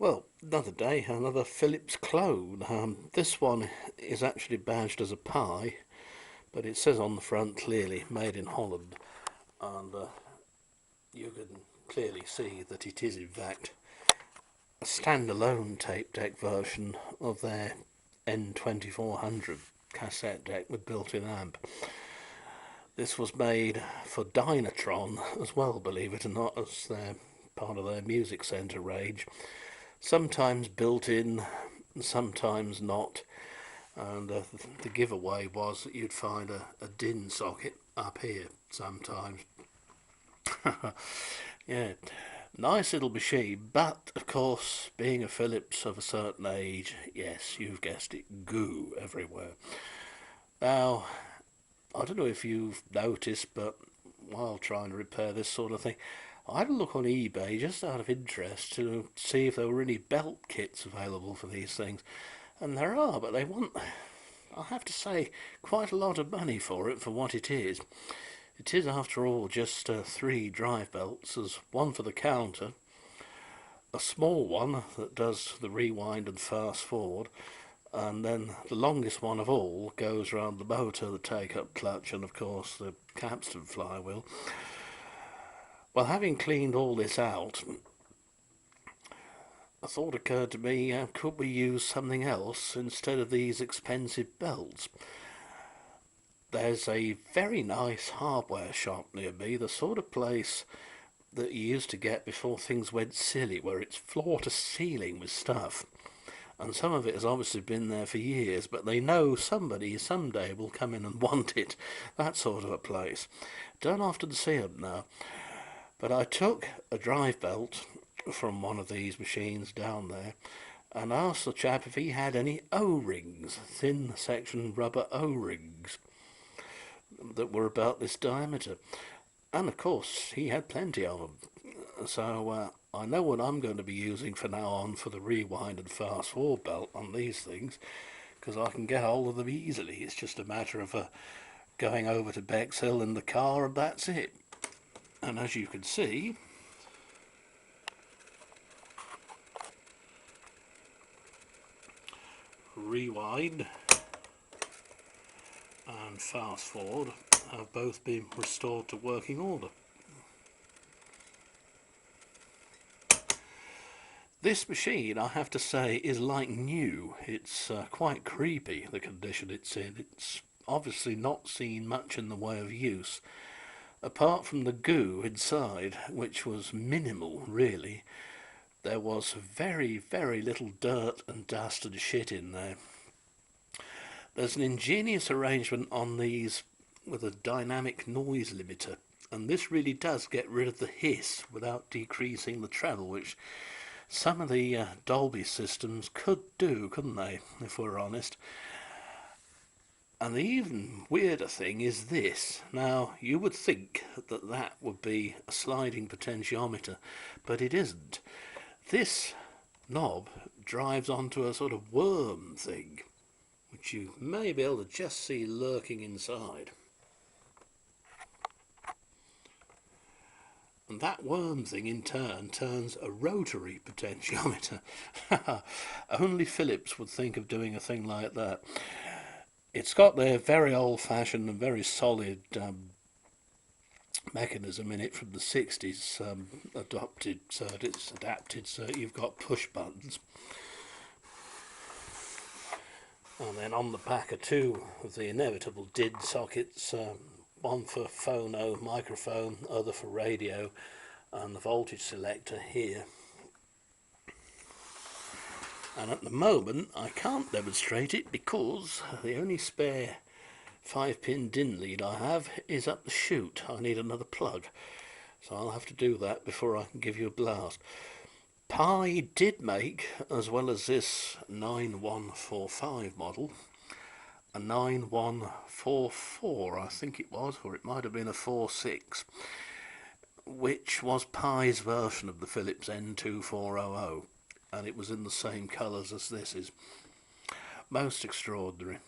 Well, another day, another Philips clone. This one is actually badged as a PYE, but it says on the front clearly made in Holland, and you can clearly see that it is in fact a standalone tape deck version of their N2400 cassette deck with built-in amp. This was made for Dynatron as well, believe it or not, as their part of their music centre range. Sometimes built in, sometimes not. And the giveaway was that you'd find a DIN socket up here sometimes. Yeah, nice little machine, but of course, being a Philips of a certain age, yes, you've guessed it, goo everywhere. Now, I don't know if you've noticed, but while trying to repair this sort of thing, I had a look on eBay just out of interest to see if there were any belt kits available for these things. And there are, but they want, I have to say, quite a lot of money for it for what it is. It is, after all, just 3 drive belts. There's one for the counter, a small one that does the rewind and fast forward, and then the longest one of all goes around the motor, the take-up clutch, and of course the capstan flywheel. Well, having cleaned all this out, a thought occurred to me, could we use something else instead of these expensive belts? There's a very nice hardware shop near me, the sort of place that you used to get before things went silly, where it's floor to ceiling with stuff. And some of it has obviously been there for years, but they know somebody someday will come in and want it. That sort of a place. Don't often see them now. But I took a drive belt from one of these machines down there and asked the chap if he had any O-rings, thin section rubber O-rings that were about this diameter. And of course he had plenty of them. So I know what I'm going to be using from now on for the rewind and fast forward belt on these things, because I can get hold of them easily. It's just a matter of going over to Bexhill in the car, and that's it. And as you can see, rewind and fast forward have both been restored to working order. This machine, I have to say, is like new. It's quite creepy, the condition it's in. It's obviously not seen much in the way of use. Apart from the goo inside, which was minimal really, there was very, very little dirt and dust and shit in there. There's an ingenious arrangement on these with a dynamic noise limiter, and this really does get rid of the hiss without decreasing the treble, which some of the Dolby systems could do, couldn't they, if we're honest. And the even weirder thing is this. Now, you would think that that would be a sliding potentiometer, but it isn't. This knob drives onto a sort of worm thing, which you may be able to just see lurking inside. And that worm thing in turn turns a rotary potentiometer. Only Philips would think of doing a thing like that. It's got their very old-fashioned and very solid mechanism in it from the 60s, adopted, so it's adapted so you've got push buttons. And then on the back are 2 of the inevitable DIN sockets, one for phono, microphone, other for radio, and the voltage selector here. And at the moment I can't demonstrate it because the only spare 5-pin DIN lead I have is up the chute. I need another plug, so I'll have to do that before I can give you a blast. PYE did make, as well as this 9145 model, a 9144 I think it was, or it might have been a 46, which was PYE's version of the Philips N2400, and it was in the same colours as this is. Most extraordinary.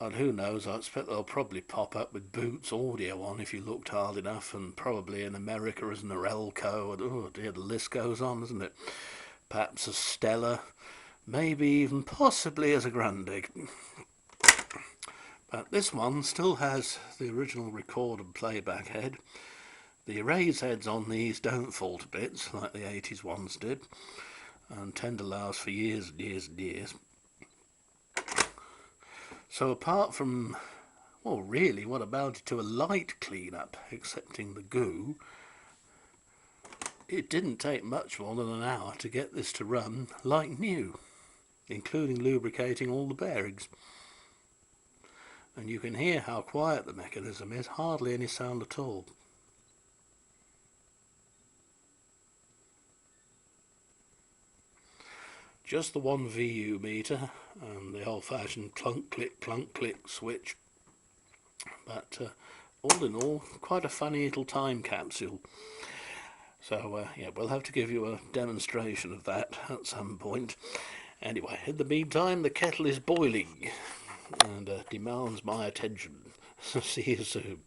And who knows, I expect they'll probably pop up with Boots audio on if you looked hard enough, and probably in America as Norelco, and oh dear, the list goes on, doesn't it? perhaps a Stella, maybe even possibly as a Grande. But this one still has the original record and playback head. The erase heads on these don't fall to bits like the 80s ones did, and tend to last for years and years and years. So apart from, well, really what amounted to a light clean-up, excepting the goo, it didn't take much more than an hour to get this to run like new, including lubricating all the bearings. And you can hear how quiet the mechanism is, hardly any sound at all. Just the one VU meter and the old-fashioned plunk click switch, but all in all quite a funny little time capsule. So yeah, we'll have to give you a demonstration of that at some point. Anyway, in the meantime, the kettle is boiling and demands my attention. See you soon.